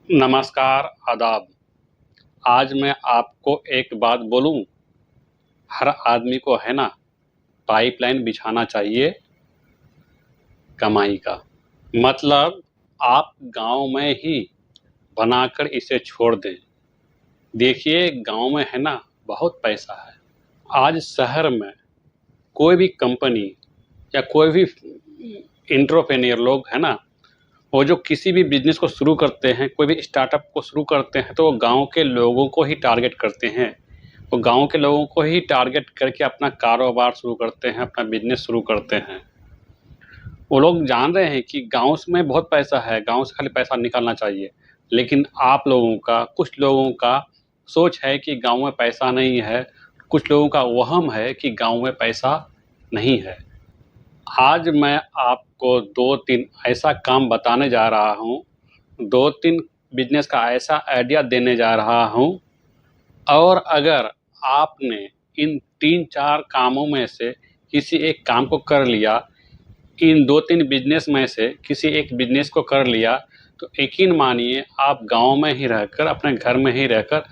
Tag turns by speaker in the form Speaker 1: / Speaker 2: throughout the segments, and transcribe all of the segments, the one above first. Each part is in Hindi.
Speaker 1: नमस्कार, आदाब। आज मैं आपको एक बात बोलूँ, हर आदमी को है ना पाइपलाइन बिछाना चाहिए कमाई का। मतलब आप गाँव में ही बनाकर इसे छोड़ दें। देखिए गाँव में है ना बहुत पैसा है। आज शहर में कोई भी कंपनी या कोई भी एंटरप्रेन्योर लोग है ना, वो जो किसी भी बिज़नेस को शुरू करते हैं, कोई भी स्टार्टअप को शुरू करते हैं तो वो गाँव के लोगों को ही टारगेट करते हैं। वो गाँव के लोगों को ही टारगेट करके अपना कारोबार शुरू करते हैं, अपना बिज़नेस शुरू करते हैं। वो लोग जान रहे हैं कि गाँव में बहुत पैसा है, गाँव से खाली पैसा निकालना चाहिए। लेकिन आप लोगों का, कुछ लोगों का सोच है कि गाँव में पैसा नहीं है, कुछ लोगों का वहम है कि गाँव में पैसा नहीं है। आज मैं आपको 2-3 ऐसा काम बताने जा रहा हूँ, 2-3 बिज़नेस का ऐसा आइडिया देने जा रहा हूँ और अगर आपने इन 3-4 कामों में से किसी एक काम को कर लिया, इन 2-3 बिज़नेस में से किसी एक बिज़नेस को कर लिया, तो यकीन मानिए आप गाँव में ही रहकर, अपने घर में ही रहकर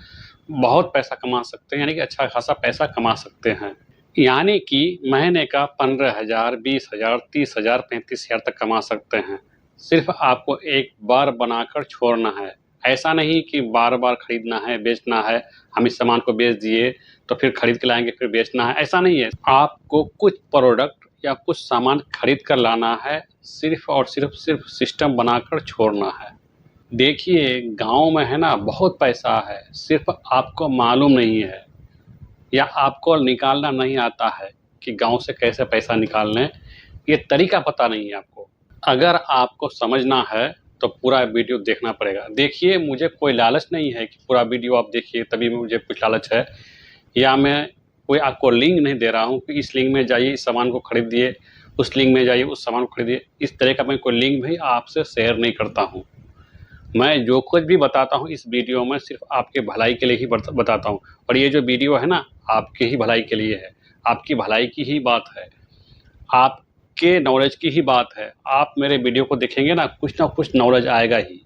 Speaker 1: बहुत पैसा कमा सकते हैं, यानी कि अच्छा खासा पैसा कमा सकते हैं। यानी कि महीने का 15,000, 20,000, 30,000, 35,000 तक कमा सकते हैं। सिर्फ़ आपको एक बार बनाकर छोड़ना है। ऐसा नहीं कि बार-बार खरीदना है, बेचना है, हम इस सामान को बेच दिए, तो फिर खरीद के लाएँगे, फिर बेचना है, ऐसा नहीं है। आपको कुछ प्रोडक्ट या कुछ सामान खरीद कर लाना है, सिर्फ़ और सिर्फ़ सिस्टम बनाकर छोड़ना है। देखिए, गाँव में है ना बहुत पैसा है, सिर्फ़ आपको मालूम नहीं है या आपको निकालना नहीं आता है कि गाँव से कैसे पैसा निकाल लें, ये तरीका पता नहीं है आपको। अगर आपको समझना है तो पूरा वीडियो देखना पड़ेगा। देखिए मुझे कोई लालच नहीं है कि पूरा वीडियो आप देखिए तभी मुझे कुछ लालच है, या मैं कोई आपको लिंक नहीं दे रहा हूँ कि इस लिंक में जाइए, इस सामान को खरीदिए, उस लिंक में जाइए, उस सामान को खरीदिए। इस तरह का मैं कोई लिंक भी आपसे शेयर नहीं करता हूँ। मैं जो कुछ भी बताता हूँ इस वीडियो में सिर्फ़ आपके भलाई के लिए ही बताता हूँ, और ये जो वीडियो है ना आपकी ही भलाई के लिए है, आपकी भलाई की ही बात है, आपके नॉलेज की ही बात है। आप मेरे वीडियो को देखेंगे ना कुछ नॉलेज आएगा ही।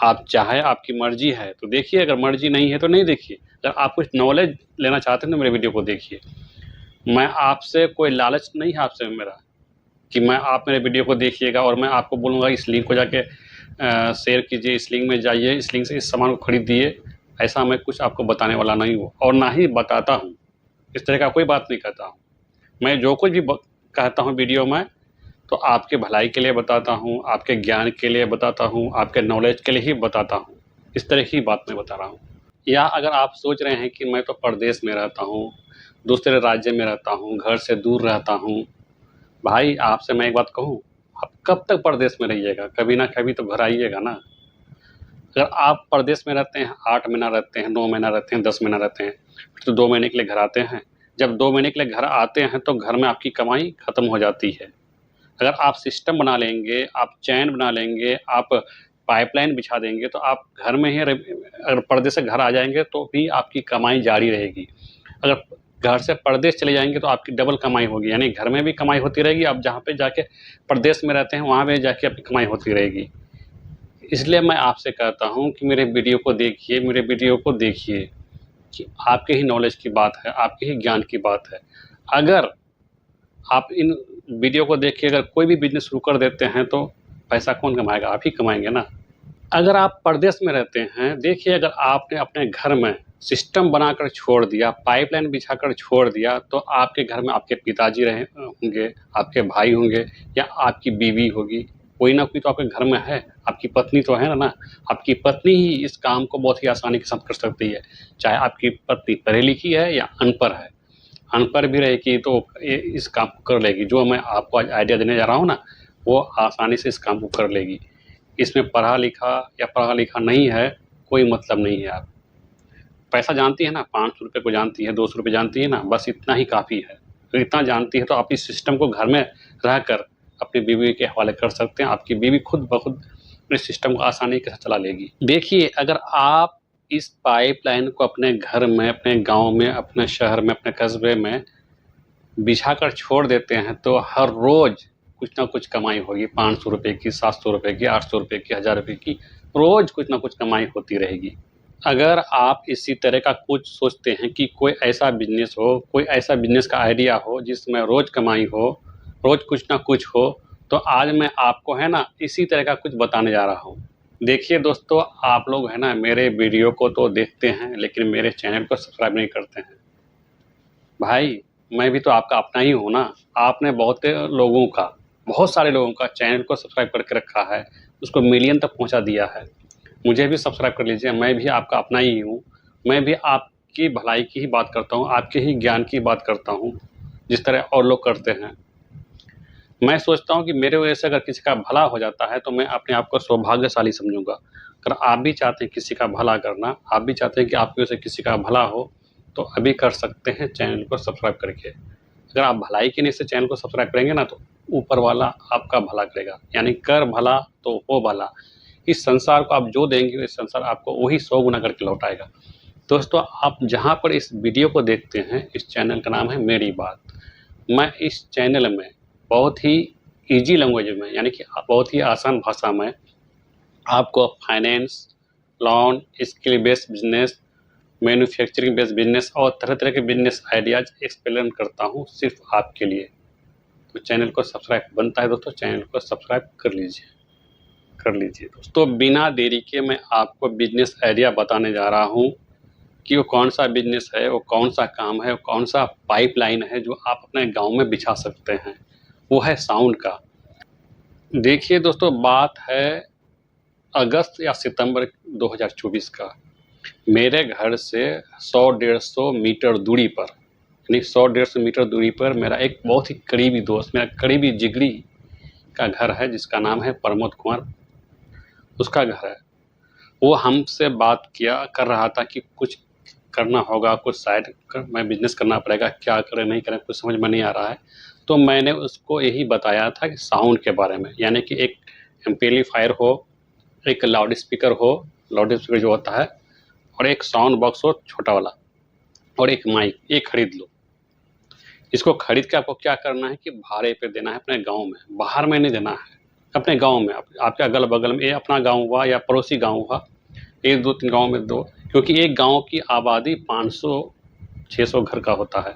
Speaker 1: आप चाहे आपकी मर्ज़ी है तो देखिए, अगर मर्ज़ी नहीं है तो नहीं देखिए। अगर आप कुछ नॉलेज लेना चाहते हैं तो मेरे वीडियो को देखिए। मैं आपसे कोई लालच नहीं है आपसे मेरा कि मैं आप मेरे वीडियो को देखिएगा और मैं आपको बोलूँगा इस लिंक को जाके शेयर कीजिए, इस लिंक में जाइए, इस लिंक से इस सामान को खरीदिए। ऐसा मैं कुछ आपको बताने वाला नहीं हूँ और ना ही बताता हूँ। इस तरह का कोई बात नहीं कहता हूँ। मैं जो कुछ भी कहता हूँ वीडियो में, तो आपके भलाई के लिए बताता हूँ, आपके ज्ञान के लिए बताता हूँ, आपके नॉलेज के लिए ही बताता हूँ। इस तरह की बात मैं बता रहा हूँ। या अगर आप सोच रहे हैं कि मैं तो परदेश में रहता हूँ, दूसरे राज्य में रहता हूँ, घर से दूर रहता हूँ, भाई आपसे मैं एक बात कहूँ, आप कब तक परदेश में रहिएगा? कभी ना कभी तो घर आइएगा ना। अगर आप परदेश में रहते हैं, 8 महीना रहते हैं, 9 महीना रहते हैं, 10 महीना रहते हैं, फिर तो 2 महीने के लिए घर आते हैं। जब 2 महीने के लिए घर आते हैं तो घर में आपकी कमाई खत्म हो जाती है। अगर आप सिस्टम बना लेंगे, आप चैन बना लेंगे, आप पाइपलाइन बिछा देंगे, तो आप घर में ही अगर परदेश से घर आ जाएँगे तो भी आपकी कमाई जारी रहेगी। अगर घर से परदेश चले जाएँगे तो आपकी डबल कमाई होगी, यानी घर में भी कमाई होती रहेगी, आप जहाँ पे जाके परदेश में रहते हैं वहाँ पे जाके आपकी कमाई होती रहेगी। इसलिए मैं आपसे कहता हूँ कि मेरे वीडियो को देखिए, मेरे वीडियो को देखिए कि आपके ही नॉलेज की बात है, आपके ही ज्ञान की बात है। अगर आप इन वीडियो को देख के अगर कोई भी बिज़नेस शुरू कर देते हैं तो पैसा कौन कमाएगा? आप ही कमाएँगे ना। अगर आप परदेश में रहते हैं, देखिए अगर आपने अपने घर में सिस्टम बनाकर छोड़ दिया, पाइपलाइन बिछाकर छोड़ दिया, तो आपके घर में आपके पिताजी होंगे, आपके भाई होंगे या आपकी बीवी होगी, कोई ना कोई तो आपके घर में है, आपकी पत्नी तो है ना। आपकी पत्नी ही इस काम को बहुत ही आसानी के साथ कर सकती है, चाहे आपकी पत्नी पढ़ी-लिखी है या अनपढ़ है। अनपढ़ भी रहेगी तो ये इस काम को कर लेगी, जो मैं आपको आज आइडिया देने जा रहा हूँ ना, वो आसानी से इस काम को कर लेगी। इसमें पढ़ा-लिखा या पढ़ा-लिखा नहीं है, कोई मतलब नहीं है आप। पैसा जानती है ना, ₹500 को जानती है, ₹200 जानती है ना, बस इतना ही काफ़ी है। तो इतना जानती है तो आप इस सिस्टम को घर में रहकर अपनी बीवी के हवाले कर सकते हैं। आपकी बीवी खुद ब खुद इस सिस्टम को आसानी के साथ चला लेगी। देखिए, अगर आप इस पाइपलाइन को अपने घर में, अपने गाँव में, अपने शहर में, अपने कस्बे में बिछाकर छोड़ देते हैं तो हर रोज़ कुछ ना कुछ कमाई होगी। ₹500 की, ₹700 की, ₹800 की, ₹1000 की, रोज़ कुछ ना कुछ कमाई होती रहेगी। अगर आप इसी तरह का कुछ सोचते हैं कि कोई ऐसा बिज़नेस हो, कोई ऐसा बिज़नेस का आइडिया हो जिसमें रोज़ कमाई हो, रोज़ कुछ ना कुछ हो, तो आज मैं आपको है ना इसी तरह का कुछ बताने जा रहा हूँ। देखिए दोस्तों, आप लोग है ना मेरे वीडियो को तो देखते हैं लेकिन मेरे चैनल को सब्सक्राइब नहीं करते हैं। भाई, मैं भी तो आपका अपना ही हूँ ना। आपने बहुत सारे लोगों का चैनल को सब्सक्राइब करके रखा है, उसको मिलियन तक पहुँचा दिया है। मुझे भी सब्सक्राइब कर लीजिए, मैं भी आपका अपना ही हूँ। मैं भी आपकी भलाई की ही बात करता हूँ, आपके ही ज्ञान की बात करता हूँ, जिस तरह और लोग करते हैं। मैं सोचता हूँ कि मेरे वजह से अगर किसी का भला हो जाता है तो मैं अपने आप को सौभाग्यशाली समझूंगा। अगर आप भी चाहते हैं किसी का भला करना, आप भी चाहते हैं कि आपकी वजह से किसी का भला हो, तो अभी कर सकते हैं चैनल को सब्सक्राइब करके। अगर आप भलाई के लिए से चैनल को सब्सक्राइब करेंगे ना तो ऊपर वाला आपका भला करेगा, यानी कर भला तो हो भला। इस संसार को आप जो देंगे इस संसार आपको वही 100 गुना करके लौटाएगा। दोस्तों, आप जहाँ पर इस वीडियो को देखते हैं, इस चैनल का नाम है मेरी बात। मैं इस चैनल में बहुत ही ईजी लैंग्वेज में, यानी कि बहुत ही आसान भाषा में आपको finance, loan, skill based business, manufacturing based business और तरह तरह के बिजनेस आइडियाज एक्सप्लेन करता हूँ सिर्फ आपके लिए। तो चैनल को सब्सक्राइब बनता है दोस्तों, चैनल को सब्सक्राइब कर लीजिए दोस्तों। बिना देरी के मैं आपको बिजनेस आइडिया बताने जा रहा हूँ कि वो कौन सा बिजनेस है, वो कौन सा काम है, वो कौन सा पाइपलाइन है जो आप अपने गांव में बिछा सकते हैं। वो है साउंड का। देखिए दोस्तों, बात है अगस्त या सितंबर 2024 का। मेरे घर से 100-150 मीटर दूरी पर, यानी 100-150 मीटर दूरी पर मेरा एक बहुत ही करीबी दोस्त, मेरा करीबी जिगरी का घर है जिसका नाम है प्रमोद कुमार। उसका घर है। वो हमसे बात कर रहा था कि कुछ करना होगा, कुछ साइड में बिजनेस करना पड़ेगा, क्या करें नहीं करें कुछ समझ में नहीं आ रहा है। तो मैंने उसको यही बताया था कि साउंड के बारे में, यानी कि एक एम्पलीफायर हो, एक लाउड स्पीकर हो, लाउड स्पीकर जो होता है, और एक साउंड बॉक्स हो छोटा वाला, और एक माइक, ये खरीद लो। इसको खरीद के आपको क्या करना है कि भाड़े पे देना है अपने गांव में, बाहर में नहीं देना है, अपने गांव में। आपके अगल बगल में, ये अपना गांव हुआ या पड़ोसी गांव हुआ, 1-2-3 गांव में दो, क्योंकि एक गांव की आबादी 500-600 घर का होता है,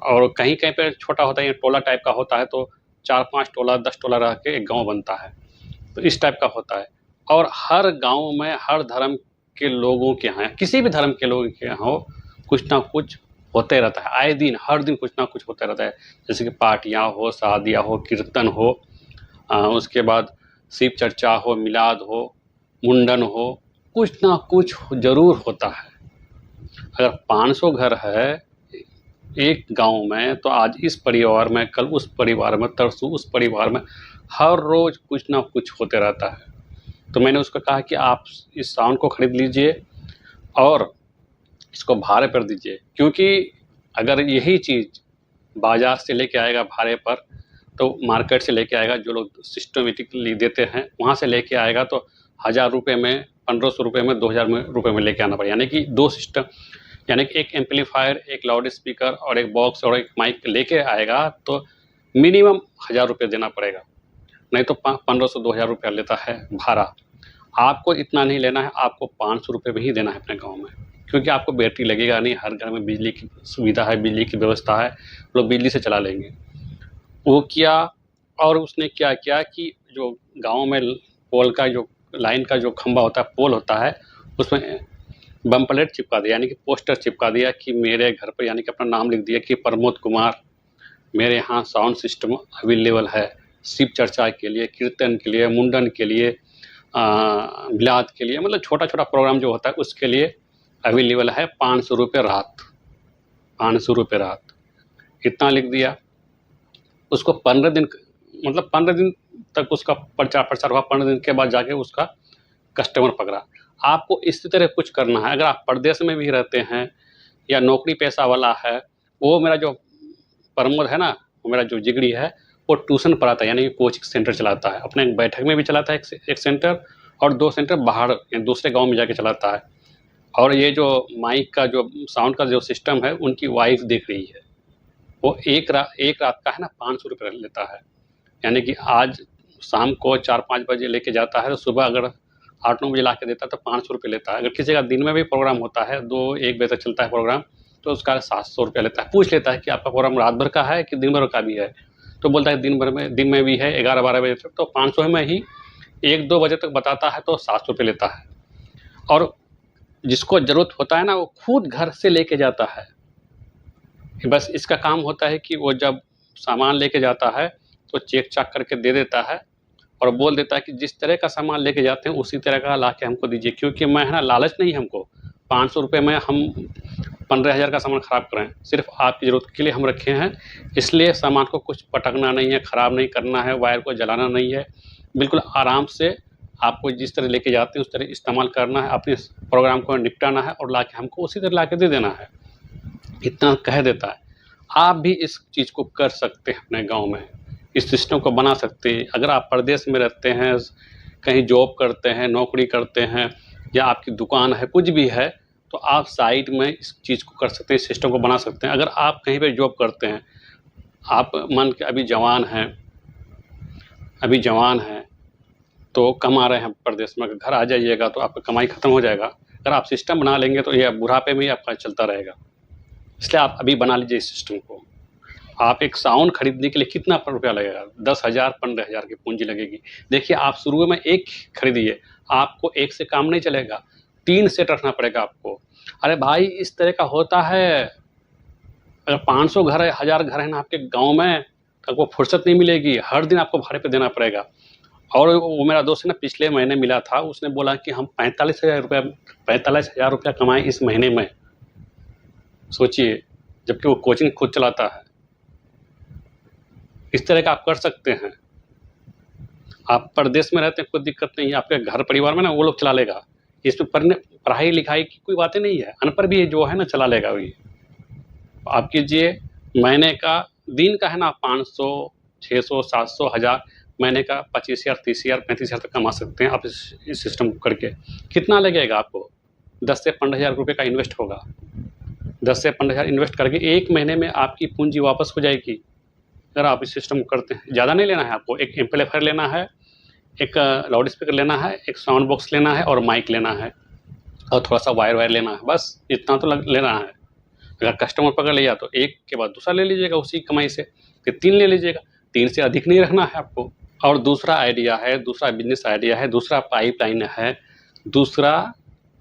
Speaker 1: और कहीं कहीं पे छोटा होता है, ये टोला टाइप का होता है, तो 4-5 टोला 10 टोला रह के एक गांव बनता है। तो इस टाइप का होता है। और हर गांव में हर धर्म के लोगों के यहाँ, किसी भी धर्म के लोगों के यहाँ हो, कुछ ना कुछ होते रहता है। आए दिन हर दिन कुछ ना कुछ होते रहता है, जैसे कि पार्टियाँ हो, शादियाँ हो, कीर्तन हो, उसके बाद शिव चर्चा हो, मिलाद हो, मुंडन हो, कुछ ना कुछ जरूर होता है। अगर 500 घर है एक गांव में, तो आज इस परिवार में, कल उस परिवार में, तरसों उस परिवार में, हर रोज कुछ ना कुछ होते रहता है। तो मैंने उसको कहा कि आप इस साउंड को खरीद लीजिए और इसको भाड़े पर दीजिए, क्योंकि अगर यही चीज़ बाजार से लेके आएगा भाड़े पर, तो मार्केट से लेके आएगा, जो लोग सिस्टमेटिकली देते हैं वहाँ से लेके आएगा, तो 1000 रुपये में, 1500 रुपये में, 2000 रुपये में लेके आना पड़ेगा। यानी कि 2 सिस्टम, यानी कि एक एम्पलीफायर, एक लाउड स्पीकर और एक बॉक्स और एक माइक लेके आएगा तो मिनिमम 1000 रुपये देना पड़ेगा, नहीं तो 1500-2000 रुपया लेता है भाड़ा। आपको इतना नहीं लेना है, आपको 500 रुपये में ही देना है अपने गांव में, क्योंकि आपको बैटरी लगेगा नहीं, हर घर में बिजली की सुविधा है, बिजली की व्यवस्था है, लोग बिजली से चला लेंगे। वो किया, और उसने क्या किया कि जो गांव में पोल का जो लाइन का जो खंभा होता है, पोल होता है, उसमें बम प्लेट चिपका दिया, यानी कि पोस्टर चिपका दिया कि मेरे घर पर, यानी कि अपना नाम लिख दिया कि प्रमोद कुमार, मेरे यहाँ साउंड सिस्टम अवेलेबल है, शिव चर्चा के लिए, कीर्तन के लिए, मुंडन के लिए, मिलाद के लिए, मतलब छोटा छोटा प्रोग्राम जो होता है उसके लिए अवेलेबल है। 500 रुपये रात, 500 रुपये रात, इतना लिख दिया। उसको 15 दिन, मतलब 15 दिन तक उसका प्रचार हुआ। 15 दिन के बाद जाके उसका कस्टमर पकड़ा। आपको इसी तरह कुछ करना है। अगर आप प्रदेश में भी रहते हैं या नौकरी पेशा वाला है, वो मेरा जो प्रमोद है ना, वो मेरा जो जिगरी है, वो ट्यूशन पढ़ाता है, यानी कि कोचिंग सेंटर चलाता है, अपने बैठक में भी चलाता है एक सेंटर, और 2 सेंटर बाहर यानी दूसरे गांव में जाके चलाता है। और ये जो माइक का जो साउंड का जो सिस्टम है, उनकी वाइफ देख रही है। वो एक रात का है ना 500 रुपये लेता है, यानी कि आज शाम को 4-5 बजे लेके जाता है, तो सुबह अगर 8-9 बजे ला के देता है तो 500 रुपये लेता है। अगर किसी का दिन में भी प्रोग्राम होता है, 2-1 बजे तक चलता है प्रोग्राम, तो उसका 700 रुपया लेता है। पूछ लेता है कि आपका प्रोग्राम रात भर का है कि दिन भर का भी है, तो बोलता है दिन में भी है 11-12 बजे तक, तो 500 में ही 1-2 बजे तक बताता है तो 700 रुपये लेता है। और जिसको ज़रूरत होता है ना, वो खुद घर से लेके जाता है। बस इसका काम होता है कि वो जब सामान लेके जाता है तो चेक चाक करके दे देता है और बोल देता है कि जिस तरह का सामान लेके जाते हैं उसी तरह का ला के हमको दीजिए, क्योंकि मैं है ना, लालच नहीं है हमको 500 रुपये में हम 15,000 का सामान ख़राब करें। सिर्फ आपकी ज़रूरत के लिए हम रखे हैं, इसलिए सामान को कुछ पटकना नहीं है, ख़राब नहीं करना है, वायर को जलाना नहीं है। बिल्कुल आराम से आपको जिस तरह लेके जाते हैं उस तरह इस्तेमाल करना है, अपने प्रोग्राम को निपटाना है और ला के हमको उसी तरह ला के दे देना है। इतना कह देता है। आप भी इस चीज़ को कर सकते हैं अपने गाँव में, इस सिस्टम को बना सकते हैं। अगर आप परदेश में रहते हैं, कहीं जॉब करते हैं, नौकरी करते हैं या आपकी दुकान है, कुछ भी है, तो आप साइड में इस चीज़ को कर सकते हैं, इस सिस्टम को बना सकते हैं। अगर आप कहीं पे जॉब करते हैं, आप मान के अभी जवान हैं तो कमा रहे हैं परदेश में, घर आ जाइएगा तो आपका कमाई ख़त्म हो जाएगा। अगर आप सिस्टम बना लेंगे तो ये बुढ़ापे में ही आपका चलता रहेगा। इसलिए आप अभी बना लीजिए इस सिस्टम को। आप एक साउंड खरीदने के लिए कितना रुपया लगेगा? 10,000 15,000 की पूंजी लगेगी। देखिए, आप शुरू में एक खरीदिए, आपको एक से काम नहीं चलेगा, 3 सेट रखना पड़ेगा आपको। अरे भाई, इस तरह का होता है। अगर 500 घर है, 1000 घर है ना आपके गांव में, तो आपको फुर्सत नहीं मिलेगी, हर दिन आपको भाड़े पे देना पड़ेगा। और वो मेरा दोस्त है ना, पिछले महीने मिला था, उसने बोला कि हम 45,000 रुपया कमाए इस महीने में। सोचिए, जबकि वो कोचिंग खुद चलाता है। इस तरह का आप कर सकते हैं। आप परदेश में रहते हैं, कोई दिक्कत नहीं है, आपके घर परिवार में ना वो लोग चला लेगा। इसमें पढ़ाई लिखाई की कोई बातें नहीं है, अनपढ़ भी जो है ना चला लेगा वही। आप कीजिए, महीने का, दिन का है ना 500, 600, 700, 1000, महीने का 25,000, 30,000, 35,000 तक कमा सकते हैं आप इस सिस्टम को करके। कितना लगेगा आपको? 10 से 15,000 रुपये का इन्वेस्ट होगा। 10 से 15,000 इन्वेस्ट करके 1 महीने में आपकी पूंजी वापस हो जाएगी, अगर आप इस सिस्टम को करते हैं। ज़्यादा नहीं लेना है आपको, एक एम्पलीफायर लेना है, एक लाउड स्पीकर लेना है, एक साउंड बॉक्स लेना है और माइक लेना है और थोड़ा सा वायर लेना है, बस इतना तो लेना है। अगर कस्टमर पकड़ लिया तो एक के बाद दूसरा ले लीजिएगा उसी कमाई से, फिर 3 ले लीजिएगा। 3 से अधिक नहीं रखना है आपको। और दूसरा आइडिया है, दूसरा बिजनेस आइडिया है, दूसरा पाइपलाइन है, दूसरा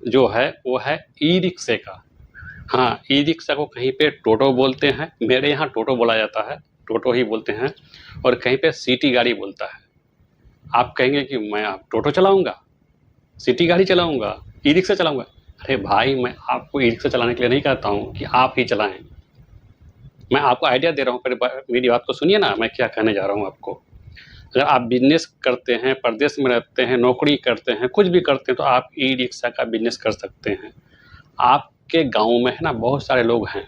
Speaker 1: जो है वो है ई-रिक्शे का। हाँ, ई-रिक्शा को कहीं पे टोटो बोलते हैं, मेरे यहाँ टोटो बोला जाता है, टोटो ही बोलते हैं, और कहीं पे सिटी गाड़ी बोलता है। आप कहेंगे कि मैं अब टोटो चलाऊँगा, सिटी गाड़ी चलाऊँगा, ई-रिक्शा चलाऊँगा। अरे भाई, मैं आपको ई-रिक्शा चलाने के लिए नहीं कहता हूँ कि आप ही चलाएँ। मैं आपको आइडिया दे रहा हूँ, पहले मेरी बात को सुनिए ना, मैं क्या कहने जा रहा हूँ आपको। अगर आप बिज़नेस करते हैं, परदेश में रहते हैं, नौकरी करते हैं, कुछ भी करते हैं, तो आप ई-रिक्शा का बिज़नेस कर सकते हैं। आपके गाँव में है ना बहुत सारे लोग हैं,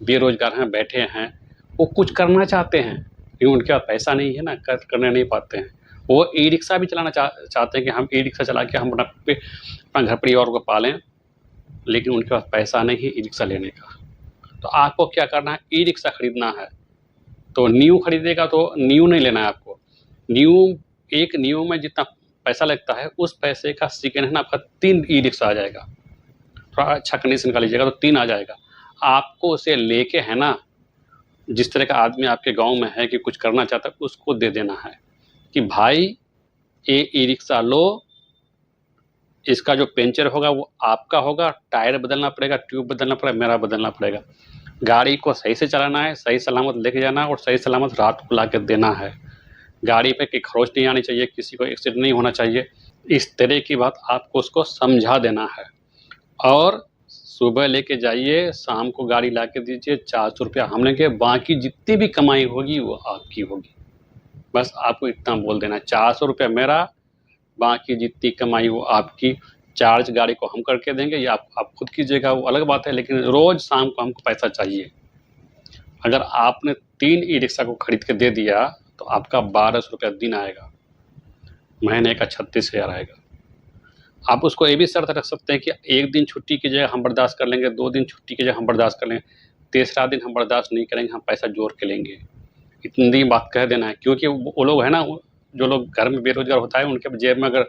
Speaker 1: बेरोज़गार हैं, बैठे हैं, वो कुछ करना चाहते हैं, लेकिन उनके पास पैसा नहीं है ना, करने नहीं पाते हैं। वो ई-रिक्शा भी चलाना चाहते हैं कि हम ई-रिक्शा चला के हम अपना घर परिवार को पालें, लेकिन उनके पास पैसा नहीं है ई-रिक्शा लेने का। तो आपको क्या करना है, ई-रिक्शा खरीदना है, तो न्यू खरीदेगा तो न्यू नहीं लेना है आपको। एक न्यू में जितना पैसा लगता है, उस पैसे का सेकेंड हैंड आपका 3 ई-रिक्शा आ जाएगा। थोड़ा अच्छा कंडीशन का लीजिएगा तो 3 आ जाएगा। आपको उसे लेके है ना, जिस तरह का आदमी आपके गाँव में है कि कुछ करना चाहता है, उसको दे देना है कि भाई, ये ई-रिक्शा लो, इसका जो पंचर होगा वो आपका होगा, टायर बदलना पड़ेगा, ट्यूब बदलना पड़ेगा, मेरा बदलना पड़ेगा। गाड़ी को सही से चलाना है, सही सलामत लेके जाना है और सही सलामत रात को ला के देना है। गाड़ी पे कोई खरोच नहीं आनी चाहिए, किसी को एक्सीडेंट नहीं होना चाहिए। इस तरह की बात आपको उसको समझा देना है। और सुबह लेके जाइए, शाम को गाड़ी ला के दीजिए, 400 रुपया हम लेंगे, बाकी जितनी भी कमाई होगी वो आपकी होगी। बस आपको इतना बोल देना है, 400 रुपया मेरा, बाकी जितनी कमाई वो आपकी। चार्ज गाड़ी को हम करके देंगे या आप खुद कीजिएगा, वो अलग बात है, लेकिन रोज़ शाम को हमको पैसा चाहिए। अगर आपने 3 ई-रिक्शा को खरीद के दे दिया तो आपका 1200 रुपया दिन आएगा, महीने का 36,000 आएगा। आप उसको ये भी शर्त रख सकते हैं कि 1 दिन छुट्टी की जगह हम बर्दाश्त कर लेंगे, 2 दिन छुट्टी की जगह हम बर्दाश्त कर लेंगे, तीसरा दिन हम बर्दाश्त नहीं करेंगे, हम पैसा जोड़ के लेंगे। इतनी बात कह देना है, क्योंकि वो लोग है ना, जो लोग घर में बेरोज़गार होता है, उनके जेब में अगर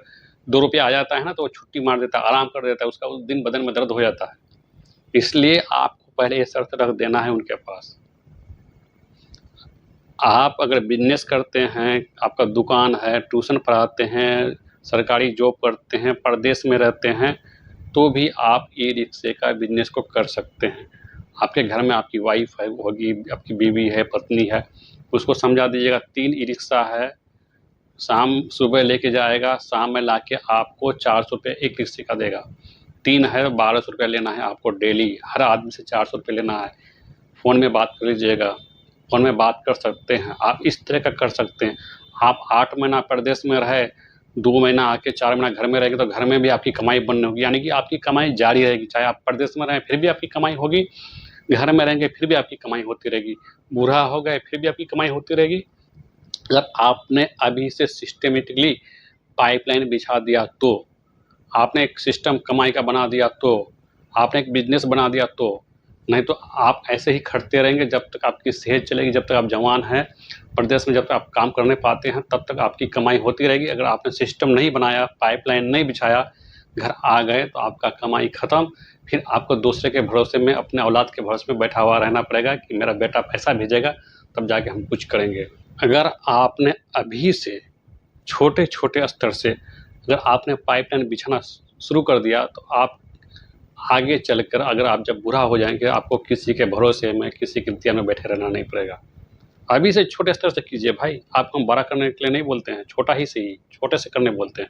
Speaker 1: ₹2 आ जाता है ना तो वो छुट्टी मार देता है, आराम कर देता है, उसका उस दिन बदन में दर्द हो जाता है। इसलिए आपको पहले ये शर्त रख देना है उनके पास। आप अगर बिज़नेस करते हैं, आपका दुकान है, ट्यूशन पढ़ाते हैं, सरकारी जॉब करते हैं, परदेश में रहते हैं, तो भी आप ई-रिक्शे का बिज़नेस को कर सकते हैं। आपके घर में आपकी वाइफ़ है होगी, आपकी बीवी है, पत्नी है, उसको समझा दीजिएगा 3 ई-रिक्शा है, सुबह लेके जाएगा, शाम में लाके आपको ₹400 एक रिक्शे का देगा। 3 है, ₹1200 लेना है आपको डेली, हर आदमी से ₹400 लेना है। फ़ोन में बात कर लीजिएगा, फ़ोन में बात कर सकते हैं, आप इस तरह का कर सकते हैं। आप 8 महीना परदेश में रहे, 2 महीना आके 4 महीना घर में रहेंगे तो घर में भी आपकी कमाई बंद होगी, यानी कि आपकी कमाई जारी रहेगी। चाहे आप परदेश में रहें फिर भी आपकी कमाई होगी, घर में रहेंगे फिर भी आपकी कमाई होती रहेगी, बूढ़ा हो गए फिर भी आपकी कमाई होती रहेगी। अगर आपने अभी से सिस्टमैटिकली पाइपलाइन बिछा दिया तो, आपने एक सिस्टम कमाई का बना दिया तो, आपने एक बिज़नेस बना दिया तो, नहीं तो आप ऐसे ही खटते रहेंगे जब तक आपकी सेहत चलेगी, जब तक आप जवान हैं, प्रदेश में जब तक आप काम करने पाते हैं तब तक आपकी कमाई होती रहेगी। अगर आपने सिस्टम नहीं बनाया, पाइपलाइन नहीं बिछाया, घर आ गए तो आपका कमाई ख़त्म, फिर आपको दूसरे के भरोसे में, अपने औलाद के भरोसे में बैठा हुआ रहना पड़ेगा कि मेरा बेटा पैसा भेजेगा तब जाके हम कुछ करेंगे। अगर आपने अभी से छोटे-छोटे स्तर से अगर आपने पाइपलाइन बिछाना शुरू कर दिया तो आप आगे चलकर अगर आप जब बूढ़ा हो जाएँगे आपको किसी के भरोसे में, किसी के इंतज़ार में बैठे रहना नहीं पड़ेगा। अभी से छोटे स्तर से कीजिए भाई, आपको हम बड़ा करने के लिए नहीं बोलते हैं, छोटा ही सही, छोटे से करने बोलते हैं।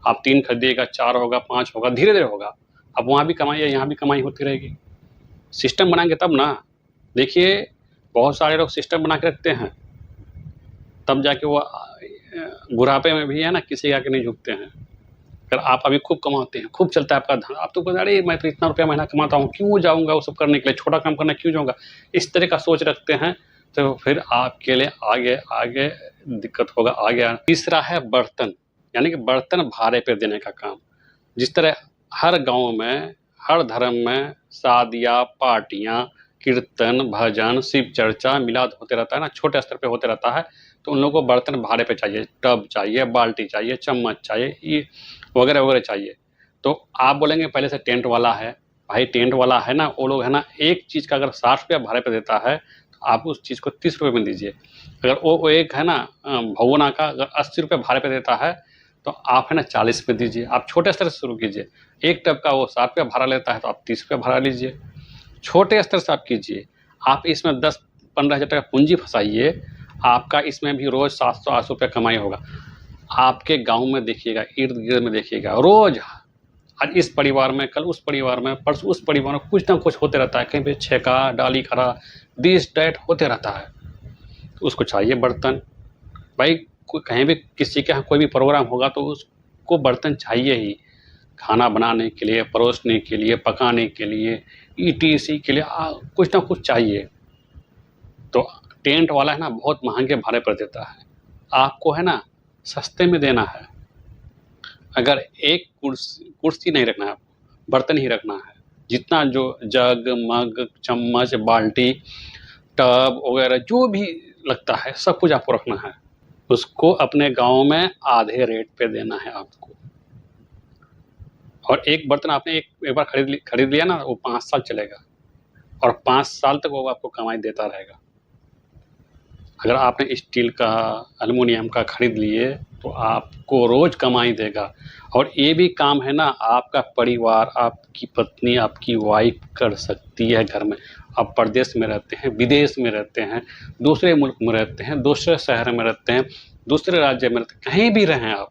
Speaker 1: आप 3 खरीदिएगा, 4 होगा, 5 होगा, धीरे-धीरे होगा। अब वहाँ भी कमाई है, यहाँ भी कमाई होती रहेगी। सिस्टम बनाएँगे तब ना। देखिए, बहुत सारे लोग सिस्टम बना के रखते हैं, तब जाके वो बुढ़ापे में भी है ना किसी के आगे नहीं झुकते हैं। अगर आप अभी खूब कमाते हैं, खूब चलता है आपका धन, आप तो कहते हैं अरे मैं तो इतना रुपया महीना कमाता हूँ, क्यों जाऊँगा वो सब करने के लिए, छोटा काम करने क्यों जाऊँगा? इस तरह का सोच रखते हैं, तो फिर आपके लिए आगे दिक्कत होगा आगे। तीसरा है बर्तन, यानी कि बर्तन भाड़े पे देने का काम। जिस तरह हर गाँव में, हर धर्म में शादियाँ, पार्टियाँ, कीर्तन, भजन, शिव चर्चा, मिलाद होते रहता है ना, छोटे स्तर पे होते रहता है, तो उन लोगों को बर्तन भाड़े पे चाहिए, टब चाहिए, बाल्टी चाहिए, चम्मच चाहिए, ये वगैरह-वगैरह चाहिए। तो आप बोलेंगे पहले से टेंट वाला है, भाई टेंट वाला है ना, वो लोग है ना एक चीज़ का अगर ₹60 भाड़े पे देता है, तो आप उस चीज़ को ₹30 में दीजिए। अगर वो एक है ना भगोना का अगर ₹80 भाड़े पे देता है, तो आप है ना 40 पे दीजिए। आप छोटे स्तर से शुरू कीजिए। एक टब का वो ₹60 भाड़ा लेता है, तो आप ₹30 भाड़ा लीजिए। छोटे स्तर से आप कीजिए। आप इसमें 10-15 हज़ार टका पूँजी फँसाइए, आपका इसमें भी रोज़ ₹700-800 कमाई होगा। आपके गाँव में देखिएगा, इर्द-गिर्द में देखिएगा, रोज़ आज इस परिवार में, कल उस परिवार में, परसों उस परिवार में कुछ ना कुछ होते रहता है। कहीं पे छेका, डाली खड़ा, दिस दैट होते रहता है। तो उसको चाहिए बर्तन। भाई कोई कहीं भी किसी के यहाँ कोई भी प्रोग्राम होगा तो उसको बर्तन चाहिए ही। खाना बनाने के लिए, परोसने के लिए, पकाने के लिए, ईटीसी के लिए कुछ ना कुछ चाहिए। तो टेंट वाला है ना बहुत महँगे भाड़े पर देता है। आपको है ना सस्ते में देना है। अगर एक कुर्सी नहीं रखना है आपको, बर्तन ही रखना है। जितना जो जग, मग, चम्मच, बाल्टी, टब वगैरह जो भी लगता है सब कुछ आपको रखना है। उसको अपने गाँव में आधे रेट पे देना है आपको। और एक बर्तन आपने एक बार खरीद लिया ना वो 5 साल चलेगा और 5 साल तक वो आपको कमाई देता रहेगा। अगर आपने स्टील का, एल्युमिनियम का खरीद लिए तो आपको रोज़ कमाई देगा। और ये भी काम है ना आपका परिवार, आपकी पत्नी, आपकी वाइफ़ कर सकती है घर में। आप परदेश में रहते हैं, विदेश में रहते हैं, दूसरे मुल्क में रहते हैं, दूसरे शहर में रहते हैं, दूसरे राज्य में रहते हैं, कहीं भी रहें आप,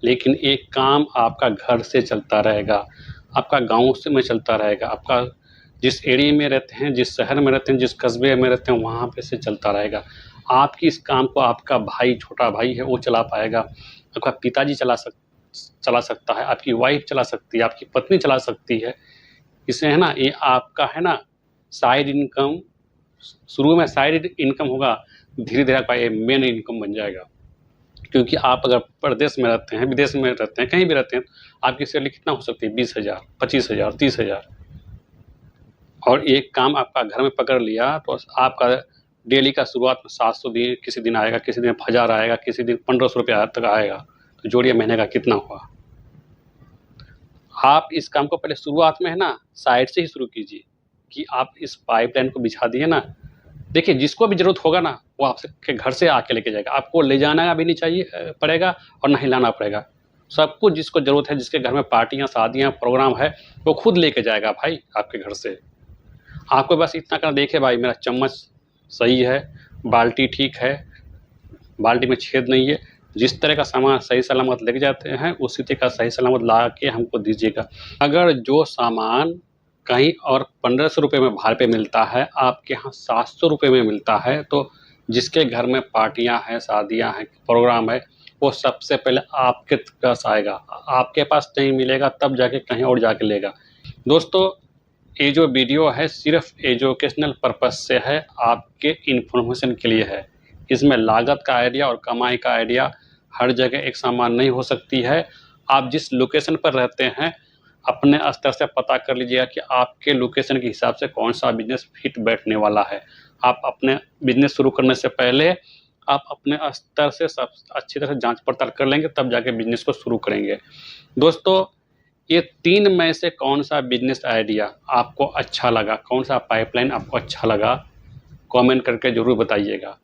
Speaker 1: लेकिन एक काम आपका घर से चलता रहेगा, आपका गाँव से में चलता रहेगा, आपका जिस एरिया में रहते हैं, जिस शहर में रहते हैं, जिस कस्बे में रहते हैं, वहाँ पे से चलता रहेगा। आपकी इस काम को आपका भाई, छोटा भाई है, वो चला पाएगा, आपका पिताजी चला सकता है, आपकी वाइफ़ चला सकती है, आपकी पत्नी चला सकती है। इससे है ना, ये आपका है ना साइड इनकम, शुरू में साइड इनकम होगा, धीरे-धीरे आपका ये मेन इनकम बन जाएगा। क्योंकि आप अगर प्रदेश में रहते हैं, विदेश में रहते हैं, कहीं भी रहते हैं, आपकी सैलरी कितना हो सकती है? 20,000, 25,000, 30,000। और एक काम आपका घर में पकड़ लिया तो आपका डेली का शुरुआत में 700 किसी दिन आएगा, किसी दिन 1000 आएगा, किसी दिन ₹1500 तक आएगा। तो जोड़िए महीने का कितना हुआ। आप इस काम को पहले शुरुआत में है ना साइड से ही शुरू कीजिए कि आप इस पाइपलाइन को बिछा दिए ना। देखिए जिसको भी जरूरत होगा ना वो आपके घर से आके लेके जाएगा, आपको ले जाना भी नहीं चाहिए पड़ेगा और ना ही लाना पड़ेगा। सब कुछ जिसको जरूरत है, जिसके घर में पार्टियां शादियां प्रोग्राम है, वो खुद लेके जाएगा भाई आपके घर से। आपको बस इतना करना, देखिए भाई मेरा चम्मच सही है, बाल्टी ठीक है, बाल्टी में छेद नहीं है। जिस तरह का सामान सही सलामत लेके जाते हैं उसी तरह का सही सलामत ला के हमको दीजिएगा। अगर जो सामान कहीं और 1500 रुपये में भाड़े पे मिलता है, आपके यहाँ 700 रुपये में मिलता है, तो जिसके घर में पार्टियां हैं, शादियां हैं, प्रोग्राम है, वो सबसे पहले आपके पास आएगा। आपके पास नहीं मिलेगा तब जाके कहीं और जाके लेगा। दोस्तों ये जो वीडियो है सिर्फ एजुकेशनल पर्पस से है, आपके इन्फॉर्मेशन के लिए है। इसमें लागत का आइडिया और कमाई का आइडिया हर जगह एक समान नहीं हो सकती है। आप जिस लोकेशन पर रहते हैं अपने स्तर से पता कर लीजिएगा कि आपके लोकेशन के हिसाब से कौन सा बिजनेस फिट बैठने वाला है। आप अपने बिजनेस शुरू करने से पहले आप अपने स्तर से सब अच्छी तरह से जांच पड़ताल कर लेंगे, तब जाके बिजनेस को शुरू करेंगे। दोस्तों ये 3 में से कौन सा बिजनेस आइडिया आपको अच्छा लगा, कौन सा पाइपलाइन आपको अच्छा लगा, कमेंट करके ज़रूर बताइएगा।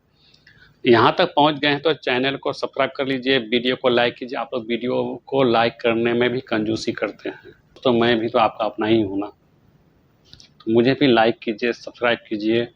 Speaker 1: यहाँ तक पहुँच गए हैं तो चैनल को सब्सक्राइब कर लीजिए, वीडियो को लाइक कीजिए। आप लोग वीडियो को लाइक करने में भी कंजूसी करते हैं, तो मैं भी तो आपका अपना ही हूँ ना, तो मुझे भी लाइक कीजिए, सब्सक्राइब कीजिए।